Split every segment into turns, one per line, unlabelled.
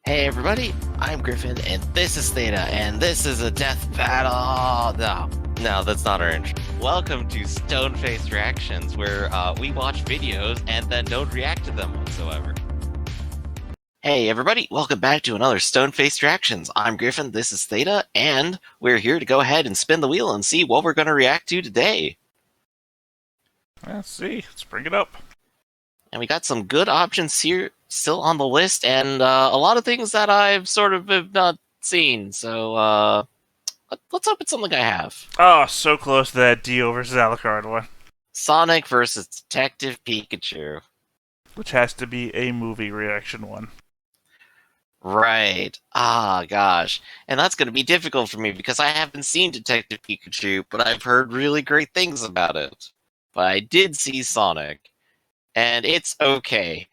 Hey everybody, I'm Griffin, and this is Theta, and this is a death battle. No, that's not our intro. Welcome to Stone-Faced Reactions, where we watch videos and then don't react to them whatsoever. Hey everybody, welcome back to another Stone-Faced Reactions. I'm Griffin, this is Theta, and we're here to go ahead and spin the wheel and see what we're going to react to today.
Let's see, let's bring it up.
And we got some good options here still on the list, and a lot of things that I've sort of have not seen. So let's hope it's something I have.
Oh, so close to that Dio versus Alucard one.
Sonic versus Detective Pikachu.
Which has to be a movie reaction one.
Right. Ah, gosh. And that's going to be difficult for me because I haven't seen Detective Pikachu, but I've heard really great things about it. But I did see Sonic, and it's okay.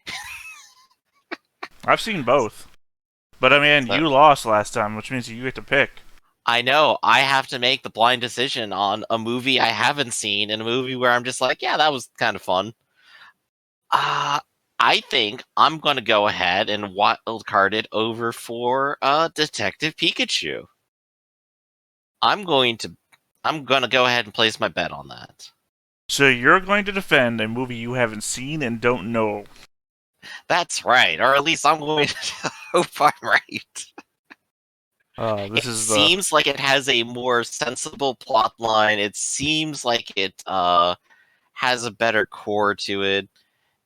I've seen both. But I mean, you lost last time, which means you get to pick.
I know. I have to make the blind decision on a movie I haven't seen and a movie where I'm just like, yeah, that was kind of fun. I think I'm going to go ahead and wild card it over for Detective Pikachu. I'm going to go ahead and place my bet on that.
So you're going to defend a movie you haven't seen and don't know.
That's right, or at least I'm going to hope I'm right. Seems like it has a more sensible plot line. It seems like it has a better core to it.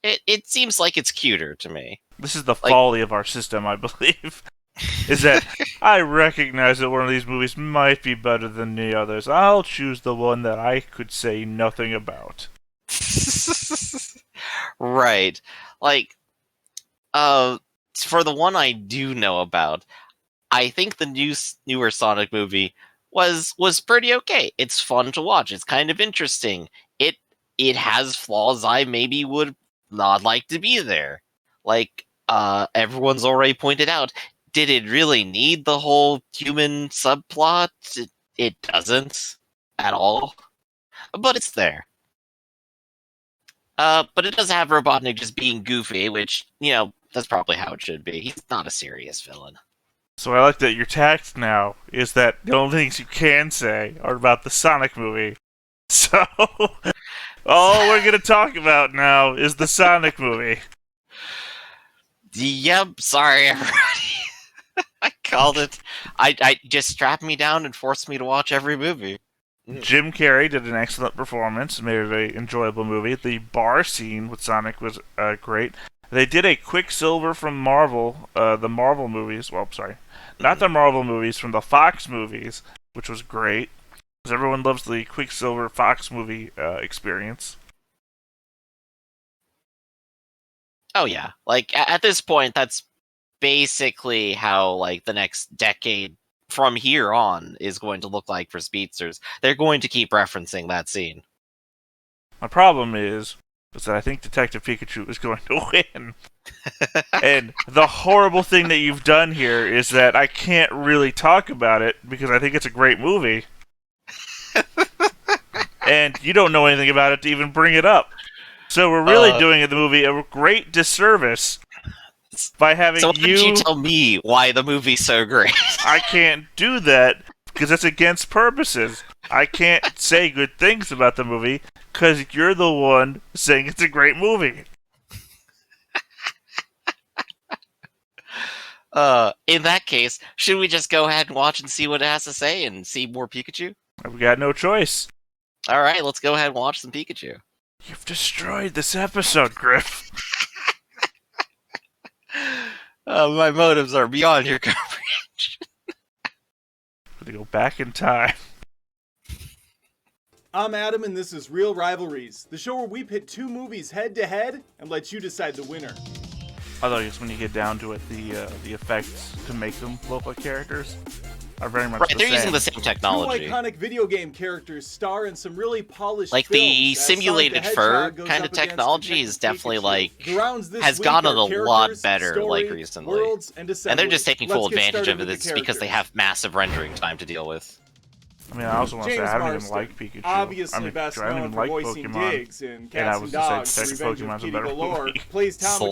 It seems like it's cuter to me.
This is the folly of our system, I believe. Is that I recognize that one of these movies might be better than the others. I'll choose the one that I could say nothing about.
Right. For the one I do know about, I think the newer Sonic movie was pretty okay. It's fun to watch. It's kind of interesting. It has flaws I maybe would not like to be there. Everyone's already pointed out, did it really need the whole human subplot? It doesn't at all. But it's there. But it does have Robotnik just being goofy, which, that's probably how it should be. He's not a serious villain.
So I like that your tact now is that the only things you can say are about the Sonic movie. So, all we're going to talk about now is the Sonic movie.
Yep, sorry everybody. I called it. I just strapped me down and forced me to watch every movie.
Jim Carrey did an excellent performance and made it a very enjoyable movie. The bar scene with Sonic was great. They did a Quicksilver from Marvel, the Marvel movies. Well, sorry, not the Marvel movies, from the Fox movies, which was great. Because everyone loves the Quicksilver Fox movie experience.
Oh yeah, at this point, that's basically how the next decade from here on is going to look like for speedsters. They're going to keep referencing that scene.
My problem is that I think Detective Pikachu is going to win. And the horrible thing that you've done here is that I can't really talk about it because I think it's a great movie. And you don't know anything about it to even bring it up. So we're really doing the movie a great disservice by having
why don't you tell me why the movie's so great?
I can't do that because that's against purposes. I can't say good things about the movie because you're the one saying it's a great movie.
In that case, should we just go ahead and watch and see what it has to say and see more Pikachu?
We got no choice.
Alright, let's go ahead and watch some Pikachu.
You've destroyed this episode, Griff.
My motives are beyond your comprehension.
I'm gonna go back in time.
I'm Adam, and this is Reel Rivalries, the show where we pit two movies head-to-head and let you decide the winner.
Although I guess when you get down to it, the effects to make them look like characters are very much the same.
They're using the same technology.
Two iconic video game characters star in some really polished
the
films,
simulated fur kind of technology is definitely has gotten a lot better recently. And they're just taking full advantage of this because they have massive rendering time to deal with.
I mean, I also want to say
James
I don't even
Marsden,
like Pikachu.
obviously
I mean,
best
I don't
known
even
for
like
voicing
Pokemon.
Diggs in
And I
Cats
was
and
to say
Dogs, The
Detective
Revenge of
Pokemon's a
Kitty
better
Galore,
movie.
plays Tom
Slender,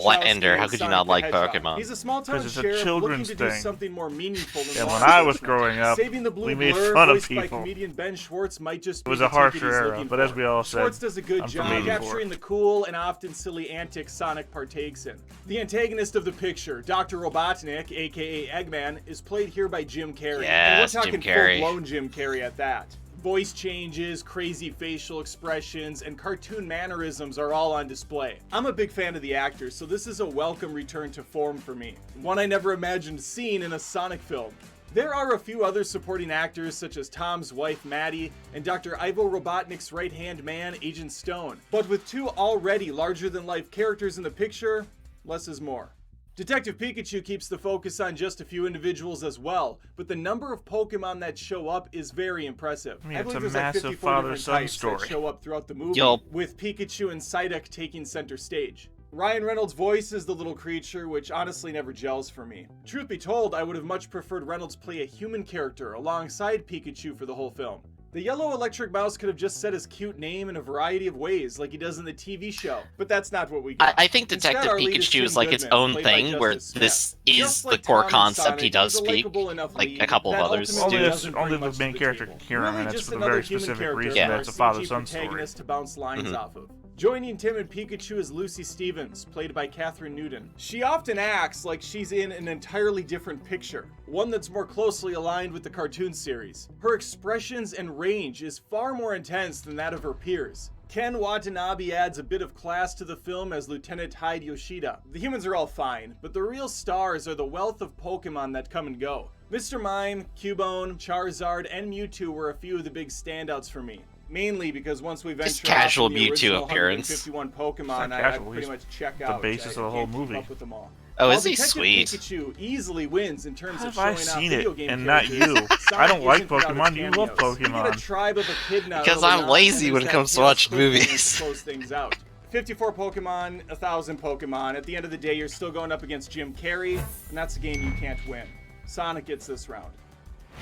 Wachowski
how
as
could you
Sonic
not
the
like
Hedgehog.
Pokemon?
He's a small-town
'Cause it's a
sheriff looking
children's
to do
thing.
something more meaningful than
And
law
when I was
enforcement.
growing up,
Saving the Blue
we made
Blur,
fun of
voiced by
people.
comedian Ben Schwartz, might just
It
be
was
the
a harsher
ticket he's
era,
looking
but
for.
as we all said,
Schwartz does a good
I'm
job
from 84.
capturing the cool and often silly antics Sonic partakes in. The antagonist of the picture, Dr. Robotnik, aka Eggman, is played here by Jim Carrey.
Yes,
and we're
Jim
talking
Carrey.
full-blown Jim Carrey at that. Voice changes, crazy facial expressions, and cartoon mannerisms are all on display. I'm a big fan of the actor, so this is a welcome return to form for me. One I never imagined seeing in a Sonic film. There are a few other supporting actors such as Tom's wife Maddie and Dr. Ivo Robotnik's right-hand man Agent Stone. But with two already larger-than-life characters in the picture, less is more. Detective Pikachu keeps the focus on just a few individuals as well, but the number of Pokemon that show up is very impressive.
I mean,
I
it's
believe
a
there's like
massive
54 different
father-son
types
story.
that show up throughout the movie,
Yup.
with Pikachu and Psyduck taking center stage. Ryan Reynolds' voice is the little creature, which honestly never gels for me. Truth be told, I would have much preferred Reynolds play a human character alongside Pikachu for the whole film. The yellow electric mouse could have just said his cute name in a variety of ways, like he does in the TV show, but that's not what we got.
I think
Instead,
Detective
our lead is
Pikachu
Tim
is like its
Goodman,
own
played by
thing, where
Justice Smith.
this is
Just
the
like
core
Tom and
concept
Sonic,
he does
he's a
speak,
likable enough
like
lead
a couple of
that
others
ultimately
do.
doesn't bring
Only
much
the
to
main character
table.
can hear him,
Really
and it's
just
for the
another
very
human
specific
character
reason
Yeah.
that
for
it's a
our
father-son
CG
story.
protagonist to bounce lines
Mhm.
off of. Joining Tim and Pikachu is Lucy Stevens, played by Catherine Newton. She often acts like she's in an entirely different picture, one that's more closely aligned with the cartoon series. Her expressions and range is far more intense than that of her peers. Ken Watanabe adds a bit of class to the film as Lieutenant Hyde Yoshida. The humans are all fine, but the real stars are the wealth of Pokemon that come and go. Mr. Mime, Cubone, Charizard, and Mewtwo were a few of the big standouts for me. Mainly because once we venture
casual
off in the
Mewtwo
original
appearance.
151
It's
Pokemon,
not
I
casual,
pretty
he's
much check
the
out.
basis
I
of the whole
can't keep
movie.
up with them all.
Oh,
While
is he
Detective
sweet?
Pikachu easily wins in terms
How
of
have I
showing off
seen
video
it
game
and not
characters,
you?
Sonic
I don't like
isn't without
Pokemon,
its
you love
cameos. You get a
Pokemon.
tribe of Echidna
Because
early
I'm
on,
lazy
and
when it
there's
comes
that
to watch
chaos quickly
movies.
to close things out. 54 Pokemon, 1,000 Pokemon. At the end of the day, you're still going up against Jim Carrey, and that's a game you can't win. Sonic gets this round.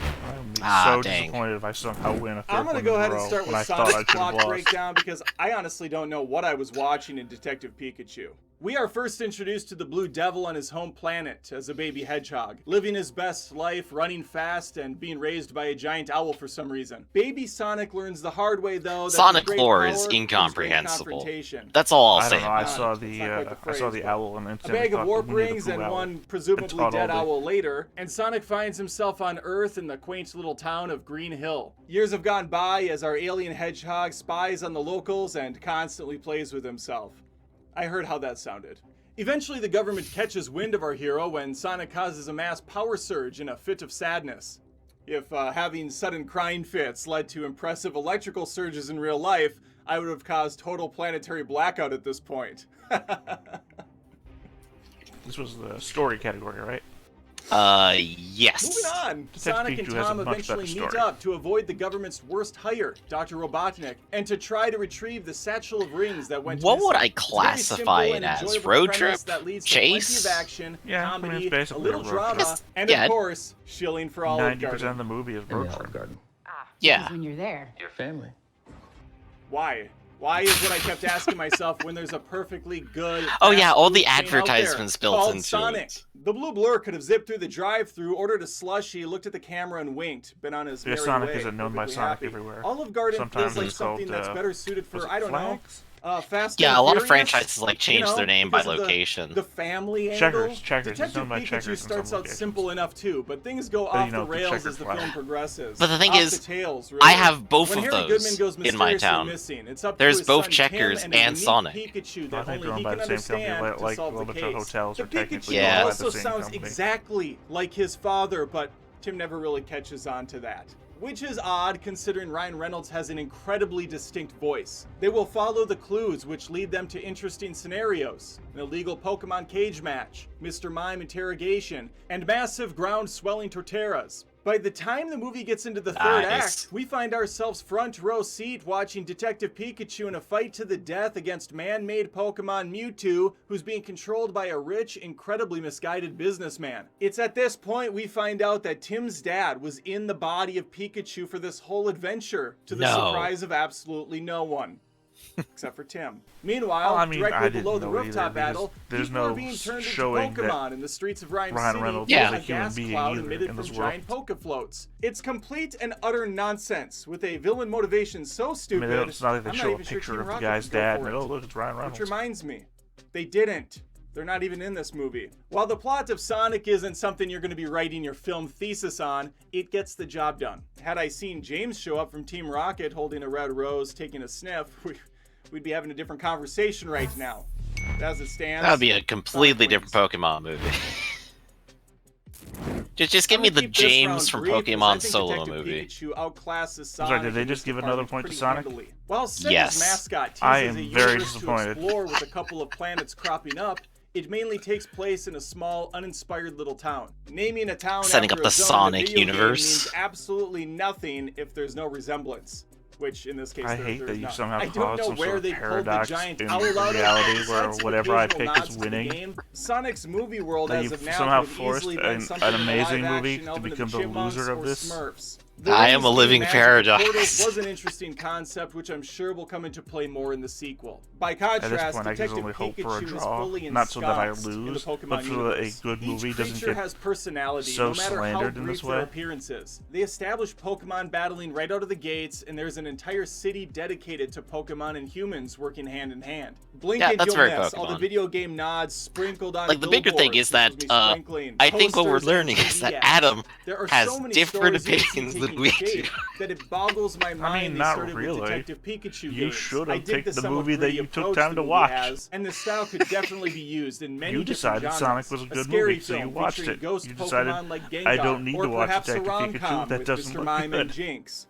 I would be
Ah,
so
dang.
disappointed if I somehow win a third
I'm going to
one
go
in a
ahead and
row
start
when
with
I thought I
Sonic's
should have
plot
lost.
breakdown because I honestly don't know what I was watching in Detective Pikachu. We are first introduced to the Blue Devil on his home planet as a baby hedgehog, living his best life, running fast, and being raised by a giant owl for some reason. Baby Sonic learns the hard way, though, that
Sonic
with great
lore
power
is
comes great
incomprehensible.
confrontation.
That's all I'll
I
say.
don't know. I
Not-
saw
it's
the
not quite the
I saw
phrase,
the
but-
owl and
A
instantly
bag of
thought
warp
Winnie the
rings
Pooh
and
owl.
one presumably
Taught all
dead
day.
owl later, and Sonic finds himself on Earth in the quaint little town of Green Hill. Years have gone by as our alien hedgehog spies on the locals and constantly plays with himself. I heard how that sounded. Eventually, the government catches wind of our hero when Sonic causes a mass power surge in a fit of sadness. If having sudden crying fits led to impressive electrical surges in real life, I would have caused total planetary blackout at this point.
This was the story category, right?
Yes.
Moving on,
Detective
Sonic and
Pikachu has a
Tom
much
eventually
better
meet
story.
up to avoid the government's worst hire, Dr. Robotnik, and to try to retrieve the satchel of rings that went
What
missing.
would I
It's a very
classify
simple
it
and
as?
enjoyable
Road
premise
trip?
that leads
Chase?
to plenty of action,
Yeah, I mean,
comedy,
it's
a
basically
little
a road
drama,
trip.
and
Yeah.
of course, shilling for Olive
90%
Garden.
of the movie is
In
road
the
trip.
Olive Garden.
Yeah.
Because when you're there.
Your family.
Why? Why is what I kept asking myself when there's a perfectly good
Oh, yeah,
fast
all
food
the
chain out there
advertisements built
called
into
Sonic.
it.
The Blue Blur could have zipped through the drive-thru, ordered a slushie, looked at the camera and winked. Been on his
Yeah,
merry
Sonic
way,
isn't known by
perfectly
Sonic
happy.
everywhere.
Olive Garden
Sometimes
feels like
it's
something
called,
that's better suited
was
for
it
I don't
Flags?
know. Fast
Yeah,
and
a lot of
Furious,
franchises like change
you know,
their name by
because of the-
location.
The family
Checkers,
angle.
Checkers. It's
Detective
known by
Pikachu
Checkers in
starts
some
out
locations.
simple enough too, but things go
But,
off
you know,
the
the
rails
checkered
as the
flag.
film progresses.
But the thing
Off
is,
the tails,
I
really.
have both
When
of
Harry
those
Goodman goes
in my
mysteriously
town.
missing, it's up to
There's
his
both
son
Checkers
Tim
and
a unique
Sonic.
Pikachu
I
that
think
only
they're owned
he
by
can
the same company,
understand
like
to solve
a
the
bunch of
case.
hotels
The
are technically
Pikachu
owned by the
also
same
sounds
company.
exactly like his father, but Tim never really catches on to that. Which is odd considering Ryan Reynolds has an incredibly distinct voice. They will follow the clues which lead them to interesting scenarios. An illegal Pokemon cage match, Mr. Mime interrogation, and massive ground swelling torteras. By the time the movie gets into the third
Nice.
act, we find ourselves front row seat watching Detective Pikachu in a fight to the death against man-made Pokemon Mewtwo, who's being controlled by a rich, incredibly misguided businessman. It's at this point we find out that Tim's dad was in the body of Pikachu for this whole adventure, to the surprise of absolutely no one. Except for Tim. Meanwhile,
I
directly
didn't
below the
know
rooftop
either, because
battle,
there's
people are
no
being turned into
showing that
Pokemon in the streets of Rhyme
Ryan
City
Reynolds
via
is a
a
human
gas
being
cloud
either
emitted
in
from
this world.
giant Poke floats. It's complete and utter nonsense, with a villain motivation so
I
stupid,
mean, it's not like they
I'm
show
not
a
even sure
picture
Team
of the
Rocket
guy's
could go
dad
for
and
it.
oh look, it's Ryan Reynolds.
Which reminds me, they didn't. They're not even in this movie. While the plot of Sonic isn't something you're going to be writing your film thesis on, it gets the job done. Had I seen James show up from Team Rocket holding a red rose, taking a sniff, we'd be having a different conversation right now. As it stands,
That would be a completely
Sonic
different
wins.
Pokemon movie. Just give
I'm
me
gonna
the
keep this
James
round
from
brief, as I
Pokemon
think
Solo
Detective
movie.
Pikachu outclasses
sorry,
Sonic
did they
in
just
this
give another
department
point to
pretty
Sonic?
handily. While Sega's
Yes.
mascot
I
teases
am
a
very
universe
disappointed.
to explore with a couple of planets cropping up, it mainly takes place in a small, uninspired little town. Naming a town
Setting
after
up
a
the
zone in a
Sonic
video game
universe.
means absolutely nothing if there's no resemblance. Which in this case,
I
there
hate
is
that you
none.
somehow
I don't
caused
know
some
where
sort
they
of
pulled the
paradox
giant
in
owl out of,
reality
but
where
besides some
whatever I
occasional
pick
nods
is
to the
winning.
game, Sonic's movie world
That
as
you've
of now
somehow
could have
forced
easily been
an
something in the
amazing
live
movie
action
to
of the
become the
Chipmunks
loser of
or
this.
Smurfs.
I am a
Release
living
Magical
paradox.
Portals was an interesting concept, which I'm sure will come into play more in the sequel. By
At this
contrast,
point, I can
Detective
only hope for a
Pikachu is
draw,
fully
not so that I
ensconced in the
lose,
Pokemon
but so that a
universe.
good movie
Each
doesn't
creature
get
has personality,
so
no matter how
slandered in
brief
this
their
way.
appearances. They establish Pokemon battling right out of the gates, and there's an entire city dedicated to Pokemon and humans working hand in hand. Blink
Yeah,
and
that's
you'll
very
miss all the
Pokemon.
video game nods sprinkled on
Like, the bigger thing
billboards.
is that,
This was me sprinkling
I think what we're
posters and
learning is that
TV
Adam
ads. There are
has
so many
different
stories you can see
opinions than
taking
we
shape
do.
that it boggles my mind. They
not
started
really.
with Detective Pikachu
You
games.
should
I
have
dig
picked the
somewhat
movie that
gritty
you took
approach
time
the
to
movie
watch.
has, and the style could definitely be used in many
You
different
decided
genres.
Sonic was a
A
good
scary
movie, so you
film
watched
featuring
it.
Ghost
You decided,
Pokemon like Gengar,
I don't need
or
to watch
perhaps a
Detective Pikachu,
rom-com
that
with
doesn't
Mr.
look
Mime and
good.
Jinx.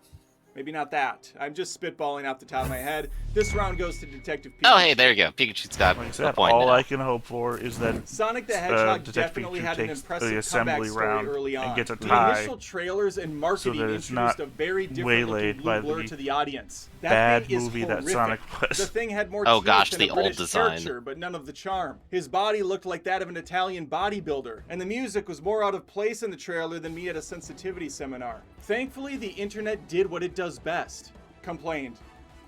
Maybe not that. I'm just spitballing off the top of my head. This round goes to Detective Pikachu.
Oh, hey, there you go. Pikachu's got
Like I
a
said,
point
all
now.
I can hope for is that
Sonic the Hedgehog
Detective
definitely
Pikachu
had an
takes
impressive
the assembly
comeback story
round
early on.
and gets a
The
tie
initial trailers and marketing
that it's
introduced
not
a very different
waylaid
looking
by
blue blur
the
to the audience. That
bad
thing is
movie that
horrific.
Sonic was.
The thing had more
Oh
teeth
gosh,
than
the
a
old
British
design.
character, but none of the charm. His body looked like that of an Italian bodybuilder, and the music was more out of place in the trailer than me at a sensitivity seminar. Thankfully, the internet did what it does best. Complained.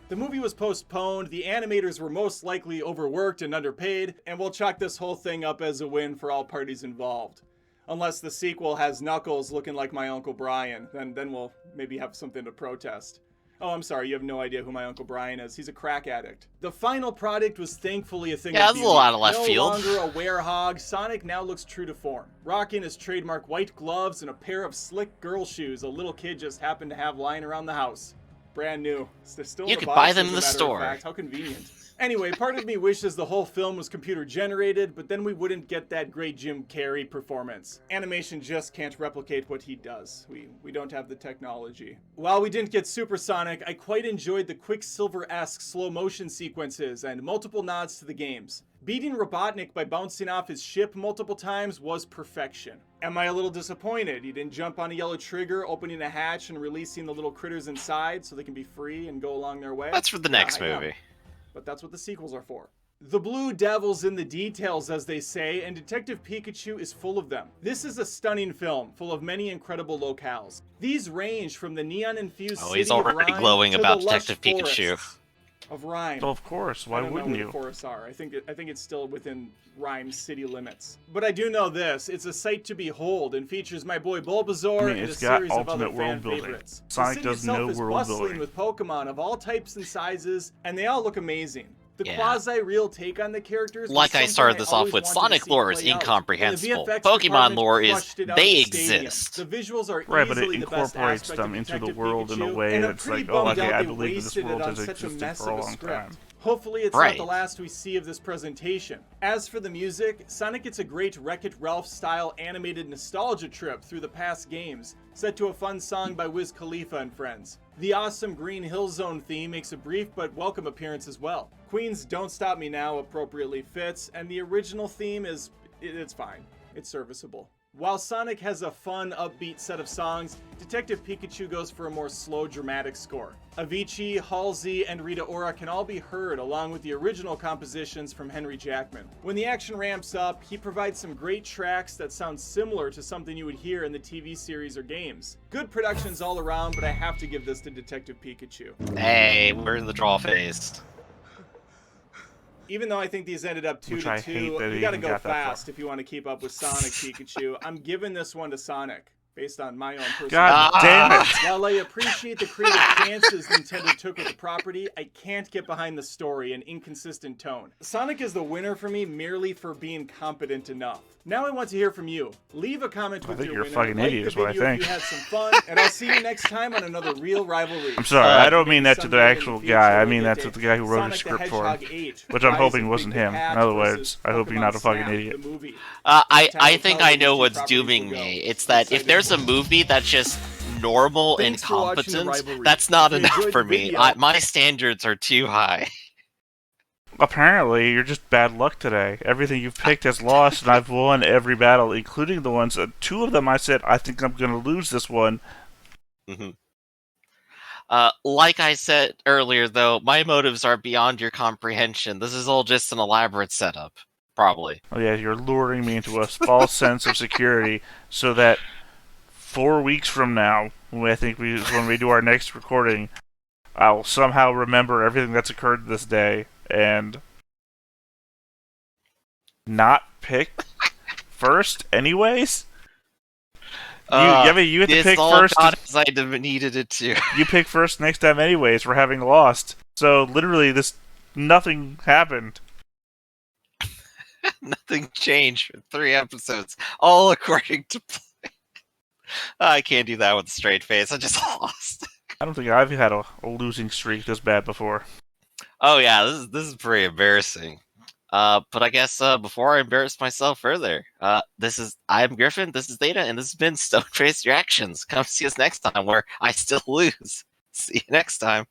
The movie was postponed, the animators were most likely overworked and underpaid, and we'll chalk this whole thing up as a win for all parties involved. Unless the sequel has Knuckles looking like my Uncle Brian, then we'll maybe have something to protest. Oh, I'm sorry, you have no idea who my Uncle Brian is. He's a crack addict. The final product was thankfully a thing
Yeah,
of
that's a
beauty.
lot of left
no
field.
longer a werehog, Sonic now looks true to form. Rocking his trademark white gloves and a pair of slick girl shoes a little kid just happened to have lying around the house. Brand new. They're still
You
in the
could
box,
buy them
as
in
a
the
matter of
store.
fact. How convenient. Anyway, part of me wishes the whole film was computer generated, but then we wouldn't get that great Jim Carrey performance. Animation just can't replicate what he does. We don't have the technology. While we didn't get supersonic, I quite enjoyed the Quicksilver-esque slow motion sequences and multiple nods to the games. Beating Robotnik by bouncing off his ship multiple times was perfection. Am I a little disappointed? He didn't jump on a yellow trigger, opening a hatch and releasing the little critters inside so they can be free and go along their way?
That's for the next
I am.
movie.
But that's what the sequels are for. The blue devil's in the details, as they say, and Detective Pikachu is full of them. This is a stunning film, full of many incredible locales. These range from the neon-infused
Oh,
city
he's
of
already
Rhyme
glowing
to
about
the lush
Detective Pikachu.
forests of Rhyme.
So of course, why
I don't
wouldn't
know where
you?
the forests are. I think it's still within Rhyme city limits. But I do know this: it's a sight to behold, and features my boy Bulbasaur
I mean,
and a
it's got
series of other
ultimate world
fan
building.
favorites.
Sonic
the city
does
itself
no
is
world
bustling
building.
with Pokemon of all types and sizes, and they all look amazing. The
Yeah.
quasi-real take on the characters. was
Like I
something
started this off
always
with,
wanted to
Sonic
see
lore is
play out.
incomprehensible.
And the VFX
Pokemon
department
lore is,
crushed it out
they
at the stadium.
exist.
The visuals are
Right, but it
easily the best
incorporates
aspect
them
of
into the
Detective
world in a
Pikachu,
way
and I'm
that's
pretty
like, oh,
bummed
okay,
out
I
they
believe this
wasted it
world
on
has
such a
existed
mess
for a
of a
long
script.
time.
Hopefully it's
Right.
not the last we see of this presentation. As for the music, Sonic gets a great Wreck-It Ralph-style animated nostalgia trip through the past games, set to a fun song by Wiz Khalifa and friends. The awesome Green Hill Zone theme makes a brief but welcome appearance as well. Queen's Don't Stop Me Now appropriately fits, and the original theme it's fine. It's serviceable. While Sonic has a fun, upbeat set of songs, Detective Pikachu goes for a more slow, dramatic score. Avicii, Halsey, and Rita Ora can all be heard along with the original compositions from Henry Jackman. When the action ramps up, he provides some great tracks that sound similar to something you would hear in the TV series or games. Good productions all around, but I have to give this to Detective Pikachu.
Hey, we're in the draw phase.
Even though I think these ended up 2-2, you gotta go fast if you want to keep up with Sonic, Pikachu. I'm giving this one to Sonic, based on my own personal...
God damn it!
While I appreciate the creative chances Nintendo took with the property, I can't get behind the story and inconsistent tone. Sonic is the winner for me merely for being competent enough. Now I want to hear from you. Leave a comment with your winner.
I think you're a fucking idiot is what I think.
If you had some fun, and I'll see you next time on another Real Rivalry.
I'm sorry, I don't mean that to the actual guy. I mean that to the guy who wrote the script for him. Which I'm hoping wasn't him. In other words, I hope you're not a fucking idiot.
I think I know what's dooming me. It's that if there's a movie that's just normal and competent, that's not enough for me. My standards are too high.
Apparently, you're just bad luck today. Everything you've picked has lost, and I've won every battle, including the ones... two of them I said, I think I'm going to lose this one.
Like I said earlier, though, my motives are beyond your comprehension. This is all just an elaborate setup. Probably.
Oh yeah, you're luring me into a false sense of security so that 4 weeks from now, when we do our next recording, I'll somehow remember everything that's occurred this day and not pick first anyways? You have to pick first.
Because I needed it too.
You pick first next time anyways for having lost. So literally nothing happened.
Nothing changed for 3 episodes, all according to plan. I can't do that with a straight face. I just lost.
I don't think I've had a losing streak this bad before.
Oh yeah, this is pretty embarrassing. But I guess before I embarrass myself further, I'm Griffin, this is Data, and this has been Stone-Faced Reactions. Come see us next time where I still lose. See you next time.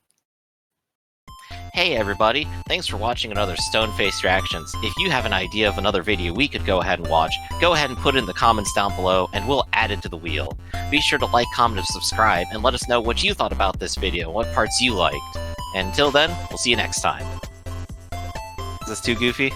Hey everybody, thanks for watching another Stone-Faced Reactions. If you have an idea of another video we could go ahead and watch, go ahead and put it in the comments down below and we'll add it to the wheel. Be sure to like, comment, and subscribe, and let us know what you thought about this video, what parts you liked. And until then, we'll see you next time. Is this too goofy?